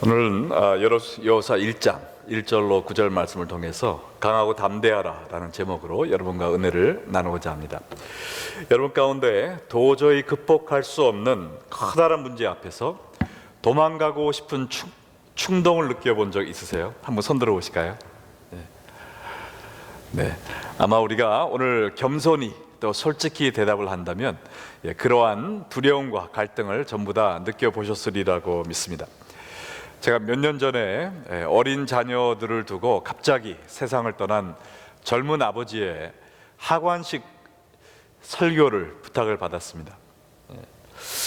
오늘은 여호수아 1장 1절로 9절 말씀을 통해서 강하고 담대하라 라는 제목으로 여러분과 은혜를 나누고자 합니다. 여러분 가운데 도저히 극복할 수 없는 커다란 문제 앞에서 도망가고 싶은 충동을 느껴본 적 있으세요? 한번 손 들어 보실까요? 네. 아마 우리가 오늘 겸손히 또 솔직히 대답을 한다면 그러한 두려움과 갈등을 전부 다 느껴보셨으리라고 믿습니다. 제가 몇 년 전에 어린 자녀들을 두고 갑자기 세상을 떠난 젊은 아버지의 하관식 설교를 부탁을 받았습니다.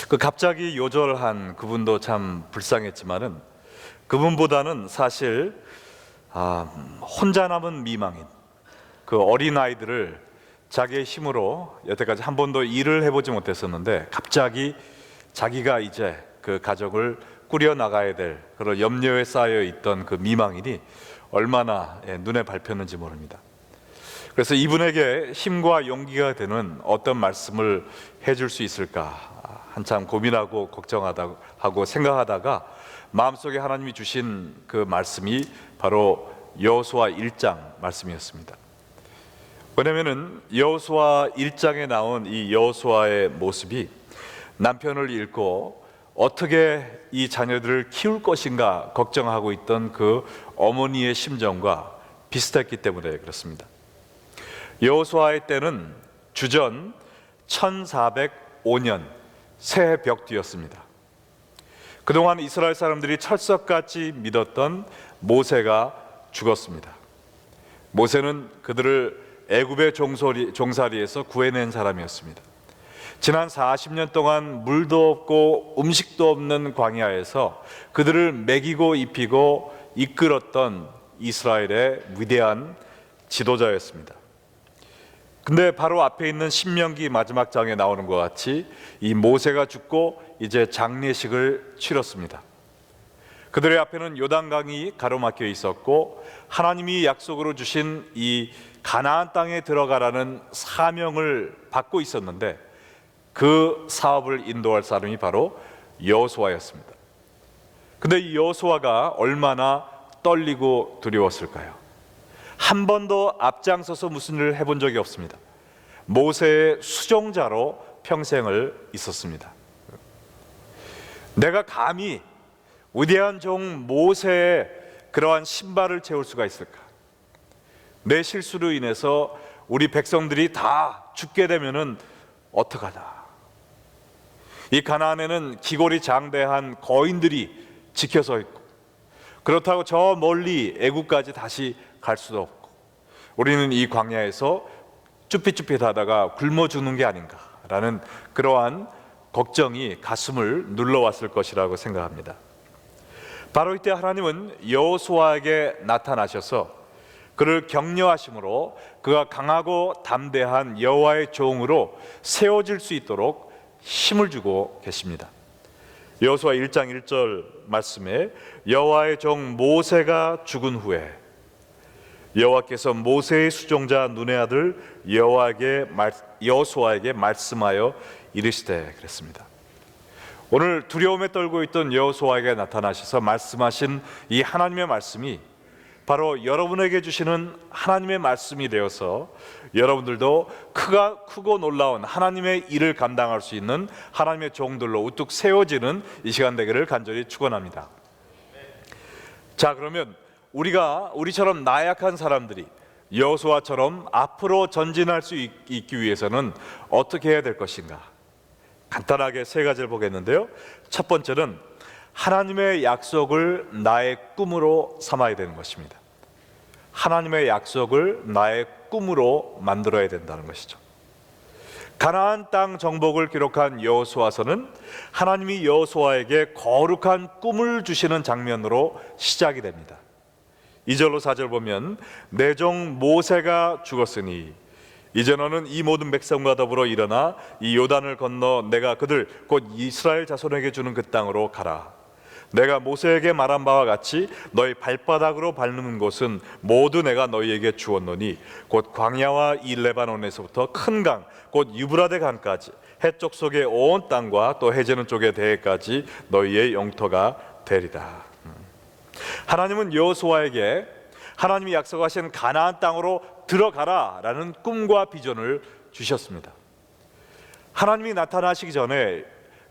그 갑자기 요절한 그분도 참 불쌍했지만은 그분보다는 사실 혼자 남은 미망인 그 어린아이들을 자기의 힘으로 여태까지 한 번도 일을 해보지 못했었는데 갑자기 자기가 이제 그 가족을 꾸려나가야 될 그런 염려에 쌓여 있던 그 미망인이 얼마나 눈에 밟혔는지 모릅니다. 그래서 이분에게 힘과 용기가 되는 어떤 말씀을 해줄 수 있을까 한참 고민하고 걱정하고 생각하다가 마음속에 하나님이 주신 그 말씀이 바로 여호수아 1장 말씀이었습니다. 왜냐하면 여호수아 1장에 나온 이 여호수아의 모습이 남편을 잃고 어떻게 이 자녀들을 키울 것인가 걱정하고 있던 그 어머니의 심정과 비슷했기 때문에 그렇습니다. 여호수아의 때는 주전 1405년 새해 벽 뒤였습니다. 그동안 이스라엘 사람들이 철석같이 믿었던 모세가 죽었습니다. 모세는 그들을 애굽의 종살이에서 구해낸 사람이었습니다. 지난 40년 동안 물도 없고 음식도 없는 광야에서 그들을 먹이고 입히고 이끌었던 이스라엘의 위대한 지도자였습니다. 근데 바로 앞에 있는 신명기 마지막 장에 나오는 것 같이 이 모세가 죽고 이제 장례식을 치렀습니다. 그들의 앞에는 요단강이 가로막혀 있었고 하나님이 약속으로 주신 이 가나안 땅에 들어가라는 사명을 받고 있었는데 그 사업을 인도할 사람이 바로 여호수아였습니다. 근데 이 여호수아가 얼마나 떨리고 두려웠을까요? 한 번도 앞장서서 무슨 일을 해본 적이 없습니다. 모세의 수종자로 평생을 있었습니다. 내가 감히 위대한 종 모세의 그러한 신발을 채울 수가 있을까? 내 실수로 인해서 우리 백성들이 다 죽게 되면은 어떡하나? 이 가나안에는 기골이 장대한 거인들이 지켜서 있고 그렇다고 저 멀리 애굽까지 다시 갈 수도 없고 우리는 이 광야에서 쭈삣쭈삣하다가 굶어 죽는 게 아닌가라는 그러한 걱정이 가슴을 눌러왔을 것이라고 생각합니다. 바로 이때 하나님은 여호수아에게 나타나셔서 그를 격려하심으로 그가 강하고 담대한 여호와의 종으로 세워질 수 있도록 힘을 주고 계십니다. 여호수아 1장 1절 말씀에 여호와의 종 모세가 죽은 후에 여호와께서 모세의 수종자 눈의 아들 여호수아에게 말씀하여 이르시되 그랬습니다. 오늘 두려움에 떨고 있던 여호수아에게 나타나셔서 말씀하신 이 하나님의 말씀이 바로 여러분에게 주시는 하나님의 말씀이 되어서 여러분들도 크고 놀라운 하나님의 일을 감당할 수 있는 하나님의 종들로 우뚝 세워지는 이 시간 되기를 간절히 축원합니다. 자, 그러면 우리처럼 나약한 사람들이 여호수아처럼 앞으로 전진할 수 있기 위해서는 어떻게 해야 될 것인가? 간단하게 세 가지를 보겠는데요. 첫 번째는 하나님의 약속을 나의 꿈으로 삼아야 되는 것입니다. 하나님의 약속을 나의 꿈으로 만들어야 된다는 것이죠. 가나안 땅 정복을 기록한 여호수아서는 하나님이 여호수아에게 거룩한 꿈을 주시는 장면으로 시작이 됩니다. 2절로 4절 보면 내 종 모세가 죽었으니 이제 너는 이 모든 백성과 더불어 일어나 이 요단을 건너 내가 그들 곧 이스라엘 자손에게 주는 그 땅으로 가라. 내가 모세에게 말한 바와 같이 너희 발바닥으로 밟는 곳은 모두 내가 너희에게 주었노니 곧 광야와 이 레바논에서부터 큰 강 곧 유브라데 강까지 해쪽 속의 온 땅과 또 해지는 쪽의 대해까지 너희의 영토가 되리라. 하나님은 여호수아에게 하나님이 약속하신 가나안 땅으로 들어가라라는 꿈과 비전을 주셨습니다. 하나님이 나타나시기 전에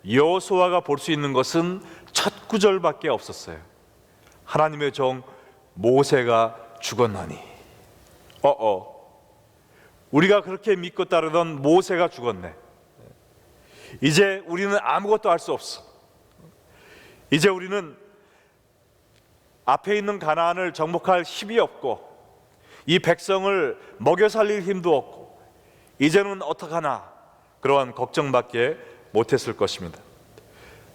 여호수아가 볼 수 있는 것은 첫 구절밖에 없었어요. 하나님의 종 모세가 죽었나니. 우리가 그렇게 믿고 따르던 모세가 죽었네. 이제 우리는 아무것도 할 수 없어. 이제 우리는 앞에 있는 가나안을 정복할 힘이 없고 이 백성을 먹여 살릴 힘도 없고 이제는 어떡하나, 그러한 걱정밖에 못했을 것입니다.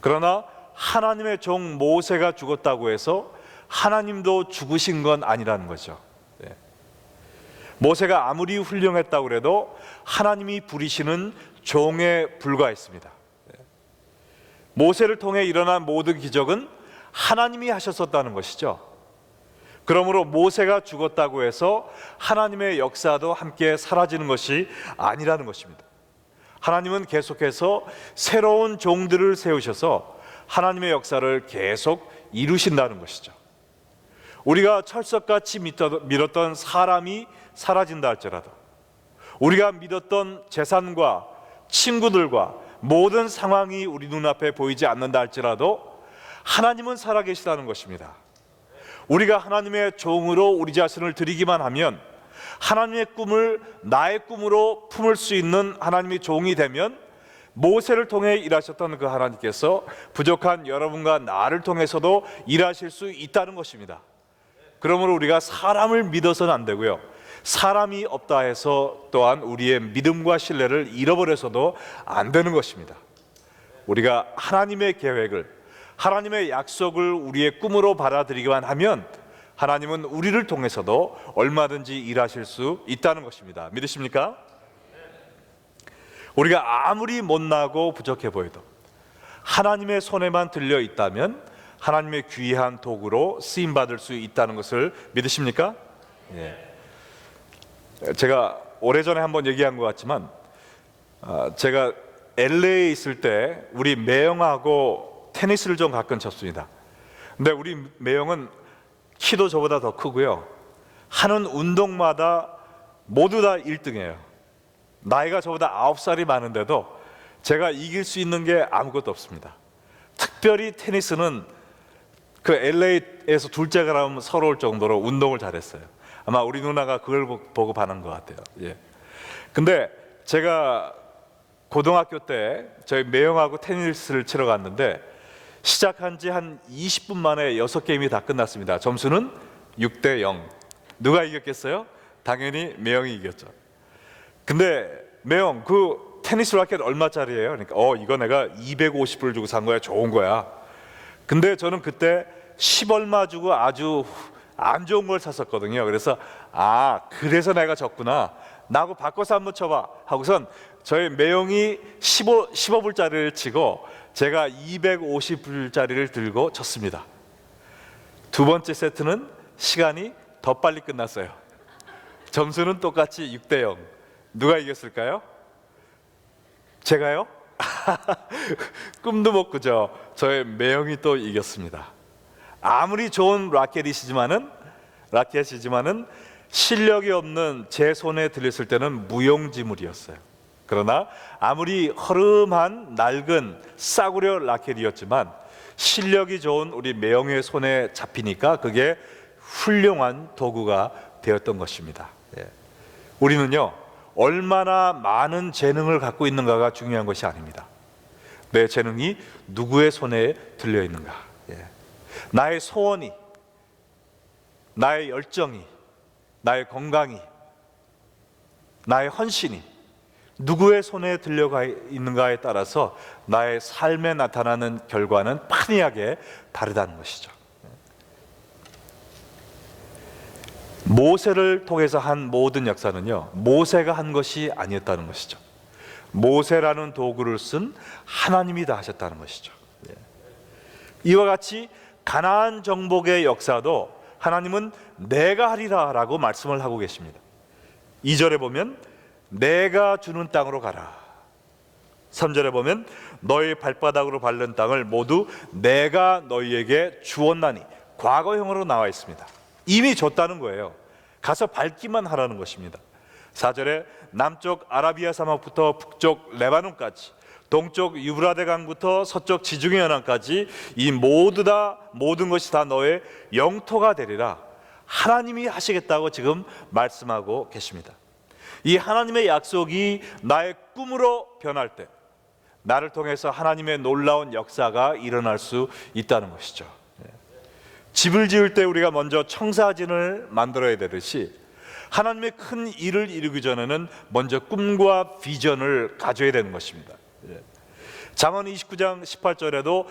그러나 하나님의 종 모세가 죽었다고 해서 하나님도 죽으신 건 아니라는 거죠. 모세가 아무리 훌륭했다고 해도 하나님이 부리시는 종에 불과했습니다. 모세를 통해 일어난 모든 기적은 하나님이 하셨었다는 것이죠. 그러므로 모세가 죽었다고 해서 하나님의 역사도 함께 사라지는 것이 아니라는 것입니다. 하나님은 계속해서 새로운 종들을 세우셔서 하나님의 역사를 계속 이루신다는 것이죠. 우리가 철석같이 믿었던 사람이 사라진다 할지라도, 우리가 믿었던 재산과 친구들과 모든 상황이 우리 눈앞에 보이지 않는다 할지라도 하나님은 살아계시다는 것입니다. 우리가 하나님의 종으로 우리 자신을 드리기만 하면, 하나님의 꿈을 나의 꿈으로 품을 수 있는 하나님의 종이 되면, 모세를 통해 일하셨던 그 하나님께서 부족한 여러분과 나를 통해서도 일하실 수 있다는 것입니다. 그러므로 우리가 사람을 믿어서는 안 되고요, 사람이 없다 해서 또한 우리의 믿음과 신뢰를 잃어버려서도 안 되는 것입니다. 우리가 하나님의 계획을, 하나님의 약속을 우리의 꿈으로 받아들이기만 하면 하나님은 우리를 통해서도 얼마든지 일하실 수 있다는 것입니다. 믿으십니까? 우리가 아무리 못나고 부족해 보여도 하나님의 손에만 들려 있다면 하나님의 귀한 도구로 쓰임받을 수 있다는 것을 믿으십니까? 제가 오래전에 한번 얘기한 것 같지만, 제가 LA에 있을 때 우리 매형하고 테니스를 좀 가끔 쳤습니다. 근데 우리 매형은 키도 저보다 더 크고요, 하는 운동마다 모두 다 1등이에요. 나이가 저보다 9살이 많은데도 제가 이길 수 있는 게 아무것도 없습니다. 특별히 테니스는 그 LA에서 둘째가 나오면 서러울 정도로 운동을 잘했어요. 아마 우리 누나가 그걸 보고 반한 것 같아요. 근데 제가 고등학교 때 저희 매형하고 테니스를 치러 갔는데 시작한 지 한 20분 만에 6게임이 다 끝났습니다. 점수는 6대0. 누가 이겼겠어요? 당연히 매형이 이겼죠. 근데 매형, 그 테니스 라켓 얼마짜리예요? 그러니까 이거 내가 250불 주고 산 거야. 좋은 거야. 근데 저는 그때 10얼마 주고 아주 안 좋은 걸 샀었거든요. 그래서 그래서 내가 졌구나, 나하고 바꿔서 한번 쳐봐 하고선 저희 매형이 15불짜리를 치고 제가 250불짜리를 들고 쳤습니다. 두 번째 세트는 시간이 더 빨리 끝났어요. 점수는 똑같이 6대0. 누가 이겼을까요? 제가요? 꿈도 못 꾸죠. 저의 매형이 또 이겼습니다. 아무리 좋은 라켓이지만은 실력이 없는 제 손에 들렸을 때는 무용지물이었어요. 그러나 아무리 허름한 낡은 싸구려 라켓이었지만 실력이 좋은 우리 매형의 손에 잡히니까 그게 훌륭한 도구가 되었던 것입니다. 우리는요, 얼마나 많은 재능을 갖고 있는가가 중요한 것이 아닙니다. 내 재능이 누구의 손에 들려 있는가, 나의 소원이, 나의 열정이, 나의 건강이, 나의 헌신이 누구의 손에 들려가 있는가에 따라서 나의 삶에 나타나는 결과는 판이하게 다르다는 것이죠. 모세를 통해서 한 모든 역사는요, 모세가 한 것이 아니었다는 것이죠. 모세라는 도구를 쓴 하나님이 다 하셨다는 것이죠. 이와 같이 가나안 정복의 역사도 하나님은 내가 하리라 라고 말씀을 하고 계십니다. 2절에 보면 내가 주는 땅으로 가라. 3절에 보면 너희 발바닥으로 밟는 땅을 모두 내가 너희에게 주었나니, 과거형으로 나와 있습니다. 이미 줬다는 거예요. 가서 밟기만 하라는 것입니다. 4절에 남쪽 아라비아 사막부터 북쪽 레바논까지, 동쪽 유브라데 강부터 서쪽 지중해 연안까지 이 모든 것이 다 너의 영토가 되리라. 하나님이 하시겠다고 지금 말씀하고 계십니다. 이 하나님의 약속이 나의 꿈으로 변할 때 나를 통해서 하나님의 놀라운 역사가 일어날 수 있다는 것이죠. 집을 지을 때 우리가 먼저 청사진을 만들어야 되듯이 하나님의 큰 일을 이루기 전에는 먼저 꿈과 비전을 가져야 되는 것입니다. 잠언 29장 18절에도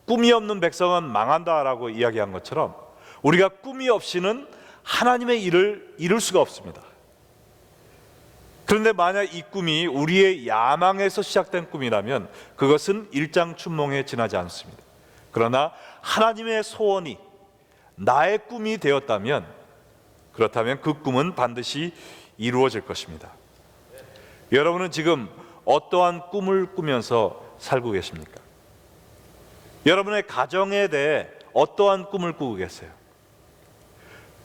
꿈이 없는 백성은 망한다라고 이야기한 것처럼 우리가 꿈이 없이는 하나님의 일을 이룰 수가 없습니다. 그런데 만약 이 꿈이 우리의 야망에서 시작된 꿈이라면 그것은 일장춘몽에 지나지 않습니다. 그러나 하나님의 소원이 나의 꿈이 되었다면, 그렇다면 그 꿈은 반드시 이루어질 것입니다. 여러분은 지금 어떠한 꿈을 꾸면서 살고 계십니까? 여러분의 가정에 대해 어떠한 꿈을 꾸고 계세요?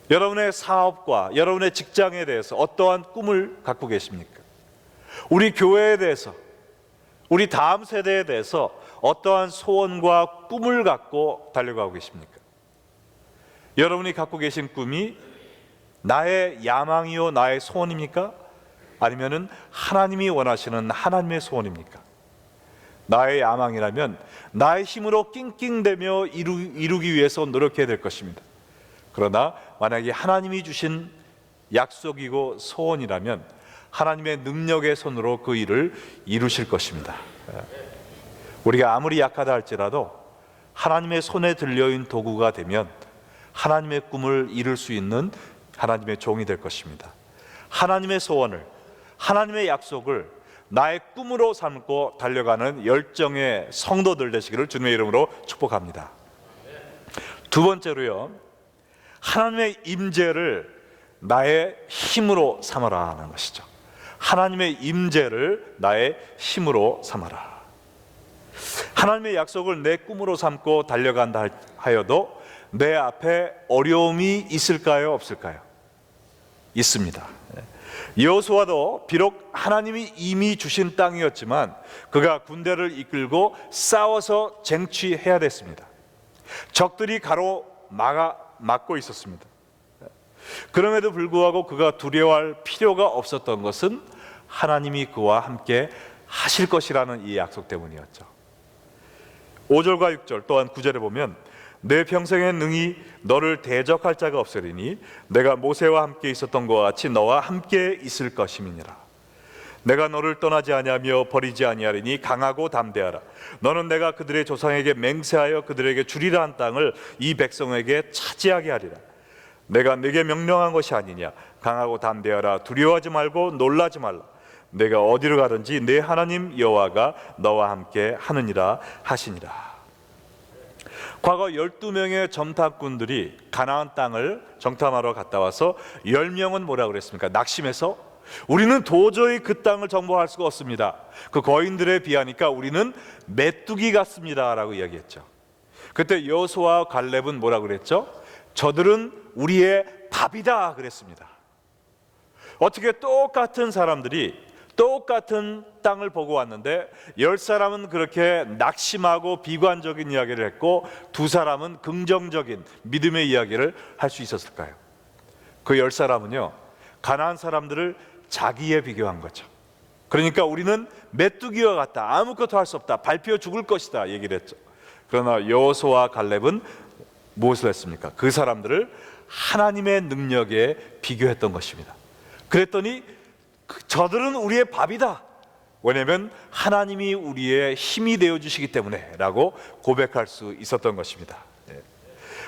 여러분의 사업과 여러분의 직장에 대해서 어떠한 꿈을 갖고 계십니까? 우리 교회에 대해서, 우리 다음 세대에 대해서 어떠한 소원과 꿈을 갖고 달려가고 계십니까? 여러분이 갖고 계신 꿈이 나의 야망이요 나의 소원입니까? 아니면은 하나님이 원하시는 하나님의 소원입니까? 나의 야망이라면 나의 힘으로 낑낑대며 이루기 위해서 노력해야 될 것입니다. 그러나 만약에 하나님이 주신 약속이고 소원이라면 하나님의 능력의 손으로 그 일을 이루실 것입니다. 우리가 아무리 약하다 할지라도 하나님의 손에 들려있는 도구가 되면 하나님의 꿈을 이룰 수 있는 하나님의 종이 될 것입니다. 하나님의 소원을, 하나님의 약속을 나의 꿈으로 삼고 달려가는 열정의 성도들 되시기를 주님의 이름으로 축복합니다. 두 번째로요, 하나님의 임재를 나의 힘으로 삼아라 하는 것이죠. 하나님의 임재를 나의 힘으로 삼아라. 하나님의 약속을 내 꿈으로 삼고 달려간다 하여도 내 앞에 어려움이 있을까요, 없을까요? 있습니다. 여호수아도 비록 하나님이 이미 주신 땅이었지만 그가 군대를 이끌고 싸워서 쟁취해야 됐습니다. 적들이 막고 있었습니다. 그럼에도 불구하고 그가 두려워할 필요가 없었던 것은 하나님이 그와 함께 하실 것이라는 이 약속 때문이었죠. 5절과 6절 또한 9절에 보면 내 평생에 능히 너를 대적할 자가 없으리니 내가 모세와 함께 있었던 것과 같이 너와 함께 있을 것임이니라. 내가 너를 떠나지 아니하며 버리지 아니하리니 강하고 담대하라. 너는 내가 그들의 조상에게 맹세하여 그들에게 주리라 한 땅을 이 백성에게 차지하게 하리라. 내가 네게 명령한 것이 아니냐. 강하고 담대하라. 두려워하지 말고 놀라지 말라. 내가 어디로 가든지 내 하나님 여호와가 너와 함께 하느니라 하시니라. 과거 12명의 정탐꾼들이 가나안 땅을 정탐하러 갔다 와서 10명은 뭐라고 그랬습니까? 낙심해서 우리는 도저히 그 땅을 정복할 수가 없습니다. 그 거인들에 비하니까 우리는 메뚜기 같습니다 라고 이야기했죠. 그때 여호수아와 갈렙은 뭐라고 그랬죠? 저들은 우리의 밥이다 그랬습니다. 어떻게 똑같은 사람들이 똑같은 땅을 보고 왔는데 10사람은 그렇게 낙심하고 비관적인 이야기를 했고 2사람은 긍정적인 믿음의 이야기를 할 수 있었을까요? 그 10사람은요 가나안 사람들을 자기에 비교한 거죠. 그러니까 우리는 메뚜기와 같다, 아무것도 할 수 없다, 밟혀 죽을 것이다 얘기를 했죠. 그러나 여호수아와 갈렙은 무엇을 했습니까? 그 사람들을 하나님의 능력에 비교했던 것입니다. 그랬더니 저들은 우리의 밥이다, 왜냐하면 하나님이 우리의 힘이 되어주시기 때문에 라고 고백할 수 있었던 것입니다.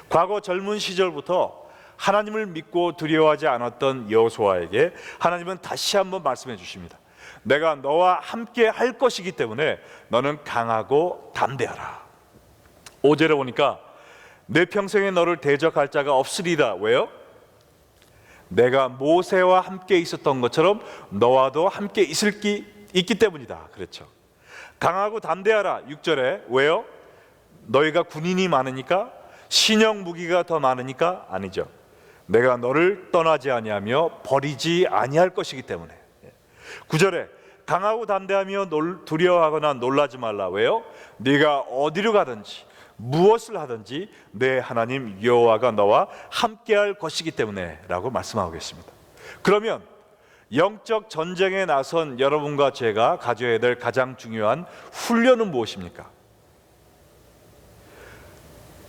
과거 젊은 시절부터 하나님을 믿고 두려워하지 않았던 여호수아에게 하나님은 다시 한번 말씀해 주십니다. 내가 너와 함께 할 것이기 때문에 너는 강하고 담대하라. 5절에 보니까 내 평생에 너를 대적할 자가 없으리다. 왜요? 내가 모세와 함께 있었던 것처럼 너와도 함께 있기 때문이다 그랬죠. 강하고 담대하라. 6절에 왜요? 너희가 군인이 많으니까? 신형 무기가 더 많으니까? 아니죠. 내가 너를 떠나지 아니하며 버리지 아니할 것이기 때문에. 9절에 강하고 담대하며 두려워하거나 놀라지 말라. 왜요? 네가 어디로 가든지 무엇을 하든지 내 하나님 여호와가 너와 함께할 것이기 때문에 라고 말씀하고 계십니다. 그러면 영적 전쟁에 나선 여러분과 제가 가져야 될 가장 중요한 훈련은 무엇입니까?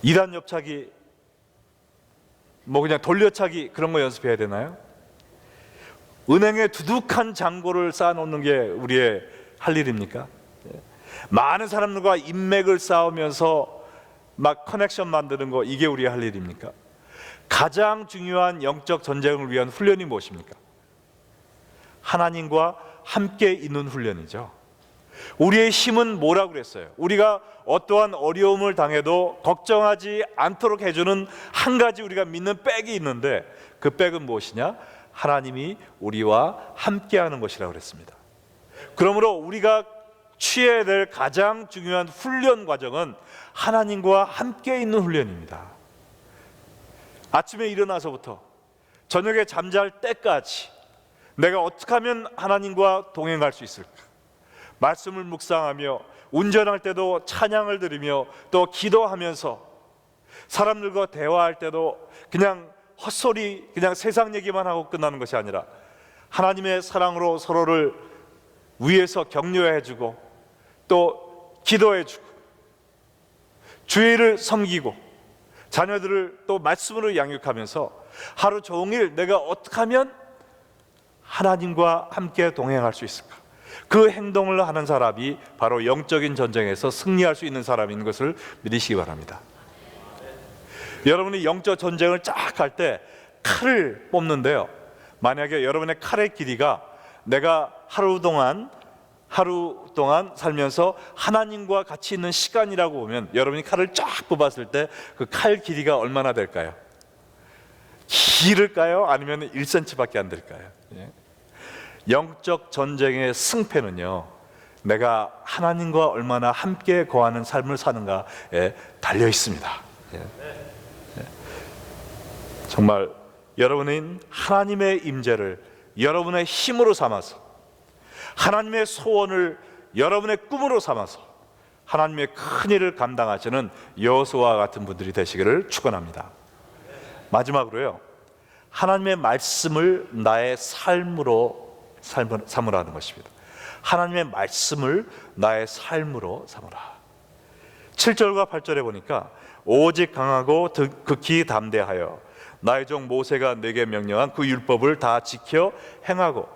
이단 옆차기, 그냥 돌려차기 그런 거 연습해야 되나요? 은행에 두둑한 잔고를 쌓아놓는 게 우리의 할 일입니까? 많은 사람들과 인맥을 쌓으면서 막 커넥션 만드는 거, 이게 우리의 할 일입니까? 가장 중요한 영적 전쟁을 위한 훈련이 무엇입니까? 하나님과 함께 있는 훈련이죠. 우리의 힘은 뭐라고 그랬어요? 우리가 어떠한 어려움을 당해도 걱정하지 않도록 해주는 한 가지 우리가 믿는 백이 있는데, 그 백은 무엇이냐? 하나님이 우리와 함께하는 것이라고 그랬습니다. 그러므로 우리가 취해야 될 가장 중요한 훈련 과정은 하나님과 함께 있는 훈련입니다. 아침에 일어나서부터 저녁에 잠잘 때까지 내가 어떻게 하면 하나님과 동행할 수 있을까? 말씀을 묵상하며 운전할 때도 찬양을 드리며 또 기도하면서 사람들과 대화할 때도 그냥 헛소리, 그냥 세상 얘기만 하고 끝나는 것이 아니라 하나님의 사랑으로 서로를 위해서 격려해주고 또 기도해주고 주의 일을 섬기고 자녀들을 또 말씀으로 양육하면서 하루 종일 내가 어떻게 하면 하나님과 함께 동행할 수 있을까? 그 행동을 하는 사람이 바로 영적인 전쟁에서 승리할 수 있는 사람인 것을 믿으시기 바랍니다. 여러분이 영적 전쟁을 쫙 할 때 칼을 뽑는데요, 만약에 여러분의 칼의 길이가 내가 하루 동안 살면서 하나님과 같이 있는 시간이라고 보면 여러분이 칼을 쫙 뽑았을 때 그 칼 길이가 얼마나 될까요? 길을까요? 아니면 1cm밖에 안 될까요? 영적 전쟁의 승패는요, 내가 하나님과 얼마나 함께 거하는 삶을 사는가에 달려 있습니다. 정말 여러분은 하나님의 임재를 여러분의 힘으로 삼아서, 하나님의 소원을 여러분의 꿈으로 삼아서 하나님의 큰 일을 감당하시는 여호수아와 같은 분들이 되시기를 축원합니다. 마지막으로요, 하나님의 말씀을 나의 삶으로 삼으라는 것입니다. 하나님의 말씀을 나의 삶으로 삼으라. 7절과 8절에 보니까 오직 강하고 극히 담대하여 나의 종 모세가 내게 명령한 그 율법을 다 지켜 행하고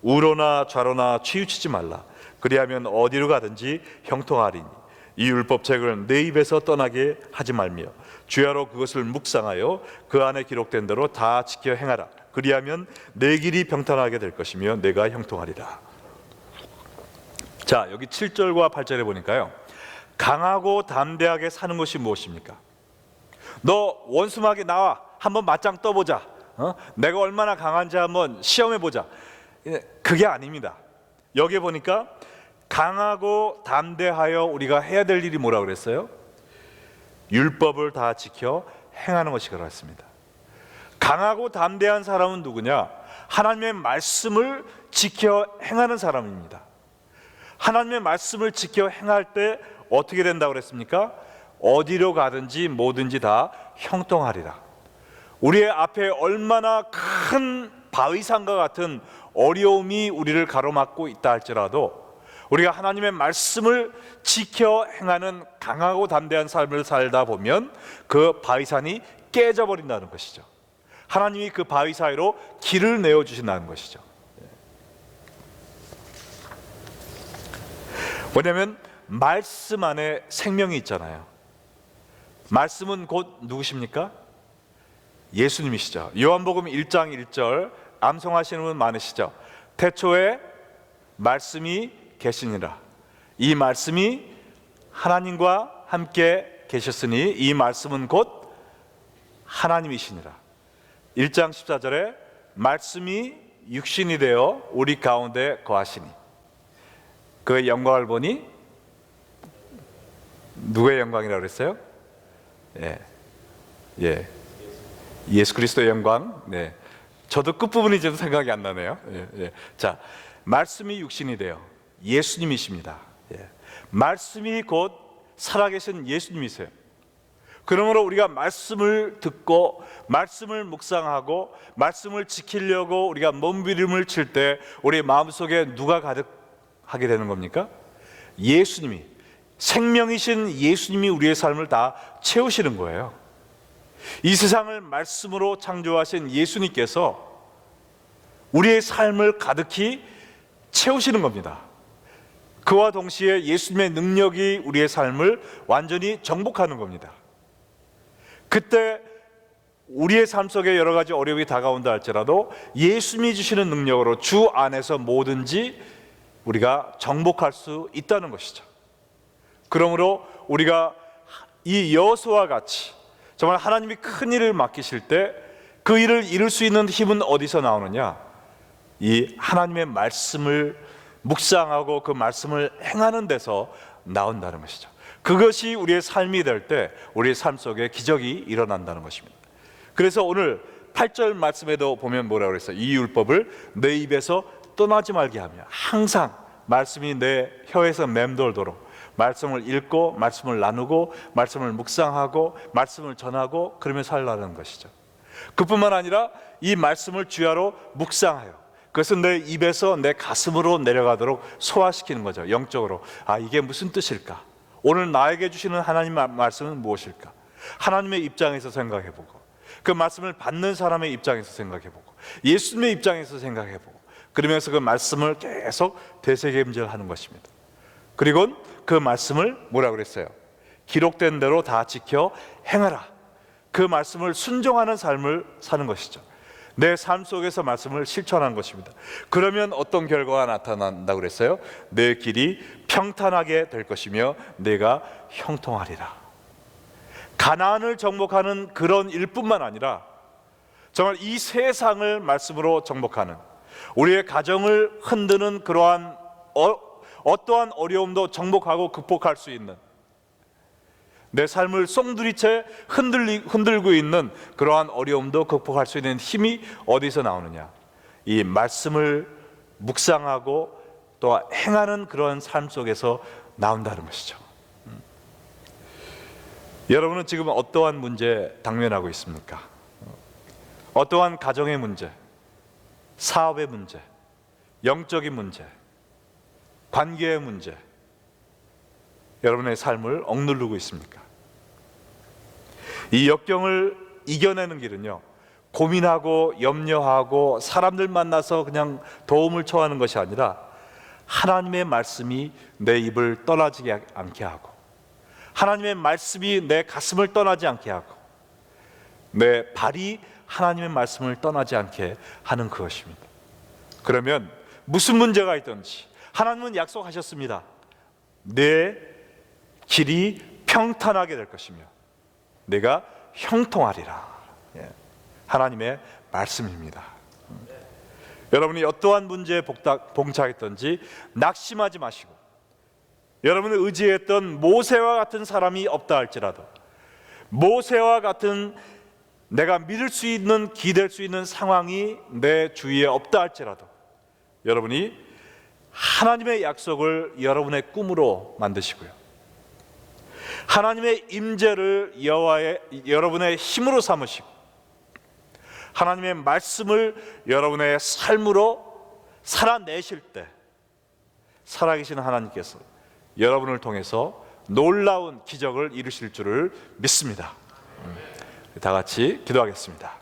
우로나 좌로나 치우치지 말라. 그리하면 어디로 가든지 형통하리니 이 율법책을 내 입에서 떠나게 하지 말며 주야로 그것을 묵상하여 그 안에 기록된 대로 다 지켜 행하라. 그리하면 내 길이 평탄하게 될 것이며 내가 형통하리라. 자, 여기 7절과 8절에 보니까요, 강하고 담대하게 사는 것이 무엇입니까? 너 원수마귀 나와 한번 맞짱 떠보자. 내가 얼마나 강한지 한번 시험해보자. 그게 아닙니다. 여기 보니까 강하고 담대하여 우리가 해야 될 일이 뭐라고 그랬어요? 율법을 다 지켜 행하는 것이 그렇습니다. 강하고 담대한 사람은 누구냐? 하나님의 말씀을 지켜 행하는 사람입니다. 하나님의 말씀을 지켜 행할 때 어떻게 된다고 그랬습니까? 어디로 가든지 뭐든지 다 형통하리라. 우리의 앞에 얼마나 큰 바위산과 같은 어려움이 우리를 가로막고 있다 할지라도 우리가 하나님의 말씀을 지켜 행하는 강하고 담대한 삶을 살다 보면 그 바위산이 깨져버린다는 것이죠. 하나님이 그 바위 사이로 길을 내어주신다는 것이죠. 왜냐하면 말씀 안에 생명이 있잖아요. 말씀은 곧 누구십니까? 예수님이시죠. 요한복음 1장 1절 암송하시는 분 많으시죠. 태초에 말씀이 계시니라. 이 말씀이 하나님과 함께 계셨으니 이 말씀은 곧 하나님이시니라. 1장 14절에 말씀이 육신이 되어 우리 가운데 거하시니 그의 영광을 보니 누구의 영광이라고 그랬어요? 예수 그리스도의 영광. 네. 저도 끝부분이 좀 생각이 안 나네요. 자, 말씀이 육신이 되어 예수님이십니다. 말씀이 곧 살아계신 예수님이세요. 그러므로 우리가 말씀을 듣고 말씀을 묵상하고 말씀을 지키려고 우리가 몸부림을 칠 때 우리 마음속에 누가 가득하게 되는 겁니까? 예수님이, 생명이신 예수님이 우리의 삶을 다 채우시는 거예요. 이 세상을 말씀으로 창조하신 예수님께서 우리의 삶을 가득히 채우시는 겁니다. 그와 동시에 예수님의 능력이 우리의 삶을 완전히 정복하는 겁니다. 그때 우리의 삶 속에 여러 가지 어려움이 다가온다 할지라도 예수님이 주시는 능력으로 주 안에서 뭐든지 우리가 정복할 수 있다는 것이죠. 그러므로 우리가 이 여호수아와 같이 정말 하나님이 큰 일을 맡기실 때 그 일을 이룰 수 있는 힘은 어디서 나오느냐? 이 하나님의 말씀을 묵상하고 그 말씀을 행하는 데서 나온다는 것이죠. 그것이 우리의 삶이 될 때 우리의 삶 속에 기적이 일어난다는 것입니다. 그래서 오늘 8절 말씀에도 보면 뭐라고 그랬어요? 이 율법을 내 입에서 떠나지 말게 하며 항상 말씀이 내 혀에서 맴돌도록 말씀을 읽고 말씀을 나누고 말씀을 묵상하고 말씀을 전하고 그러며 살라는 것이죠. 그뿐만 아니라 이 말씀을 주야로 묵상하여 그것은 내 입에서 내 가슴으로 내려가도록 소화시키는 거죠. 영적으로. 아, 이게 무슨 뜻일까? 오늘 나에게 주시는 하나님 말씀은 무엇일까? 하나님의 입장에서 생각해보고 그 말씀을 받는 사람의 입장에서 생각해보고 예수님의 입장에서 생각해보고 그러면서 그 말씀을 계속 되새김질하는 것입니다. 그리고 그 말씀을 뭐라고 그랬어요? 기록된 대로 다 지켜 행하라. 그 말씀을 순종하는 삶을 사는 것이죠. 내 삶 속에서 말씀을 실천하는 것입니다. 그러면 어떤 결과가 나타난다고 그랬어요? 내 길이 평탄하게 될 것이며 내가 형통하리라. 가나안을 정복하는 그런 일뿐만 아니라 정말 이 세상을 말씀으로 정복하는, 우리의 가정을 흔드는 그러한 어떠한 어려움도 정복하고 극복할 수 있는, 내 삶을 송두리째 흔들고 있는 그러한 어려움도 극복할 수 있는 힘이 어디서 나오느냐? 이 말씀을 묵상하고 또 행하는 그런 삶 속에서 나온다는 것이죠. 여러분은 지금 어떠한 문제 당면하고 있습니까? 어떠한 가정의 문제, 사업의 문제, 영적인 문제, 관계의 문제, 여러분의 삶을 억누르고 있습니까? 이 역경을 이겨내는 길은요, 고민하고 염려하고 사람들 만나서 그냥 도움을 청하는 것이 아니라 하나님의 말씀이 내 입을 떠나지 않게 하고 하나님의 말씀이 내 가슴을 떠나지 않게 하고 내 발이 하나님의 말씀을 떠나지 않게 하는 그것입니다. 그러면 무슨 문제가 있든지 하나님은 약속하셨습니다. 내 길이 평탄하게 될 것이며 내가 형통하리라. 하나님의 말씀입니다. 여러분이 어떠한 문제에 봉착했든지 낙심하지 마시고 여러분이 의지했던 모세와 같은 사람이 없다 할지라도 모세와 같은 내가 믿을 수 있는 기댈 수 있는 상황이 내 주위에 없다 할지라도 여러분이 하나님의 약속을 여러분의 꿈으로 만드시고요, 하나님의 임재를 여러분의 힘으로 삼으시고 하나님의 말씀을 여러분의 삶으로 살아내실 때 살아계신 하나님께서 여러분을 통해서 놀라운 기적을 이루실 줄을 믿습니다. 다 같이 기도하겠습니다.